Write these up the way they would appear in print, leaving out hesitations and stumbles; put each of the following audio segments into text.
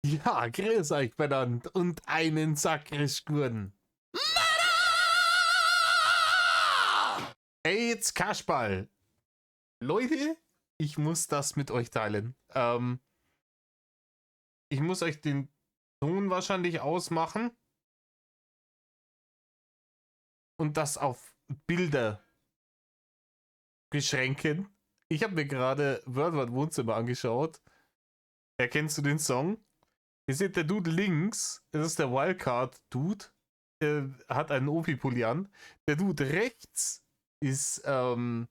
Ja, grüß euch benannt und einen Sakrischgurden. Hey, jetzt Kasperl. Leute, ich muss das mit euch teilen. Ich muss euch den Ton wahrscheinlich ausmachen und das auf Bilder beschränken. Ich habe mir gerade Worldwide Wohnzimmer angeschaut. Erkennst du den Song? Ihr seht, der Dude links, das ist der Wildcard-Dude. Hat einen Opi-Pulli an. Der Dude rechts ist Finch.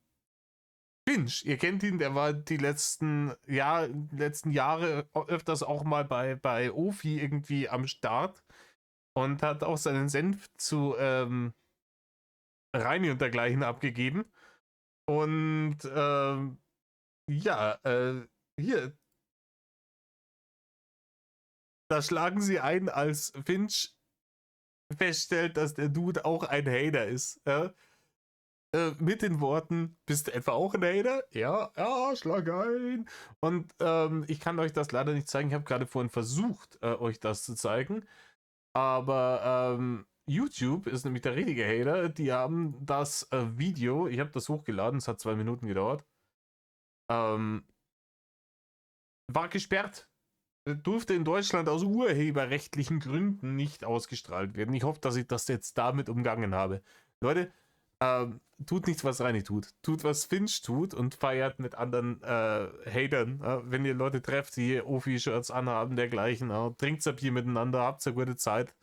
Ihr kennt ihn, der war die letzten Jahre öfters auch mal bei Ofi irgendwie am Start und hat auch seinen Senf zu Reini und dergleichen abgegeben. Und ja, hier, da schlagen sie ein, als Finch feststellt, dass der Dude auch ein Hater ist. Ja? Mit den Worten, bist du etwa auch ein Hater? Ja, ja, schlag ein. Und ich kann euch das leider nicht zeigen. Ich habe gerade vorhin versucht, euch das zu zeigen. Aber YouTube ist nämlich der richtige Hater. Die haben das Video, ich habe das hochgeladen, es hat 2 Minuten gedauert, ähm, war gesperrt. Durfte in Deutschland aus urheberrechtlichen Gründen nicht ausgestrahlt werden. Ich hoffe, dass ich das jetzt damit umgangen habe. Leute, tut nichts, was Reini tut. Tut, was Finch tut und feiert mit anderen Hatern. Wenn ihr Leute trefft, die Ofi-Shirts anhaben, dergleichen, trinkt ein Bier miteinander, habt eine gute Zeit,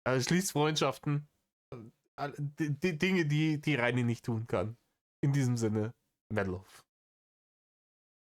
schließt Freundschaften. Die Dinge, die Reini nicht tun kann. In diesem Sinne, Metal Love.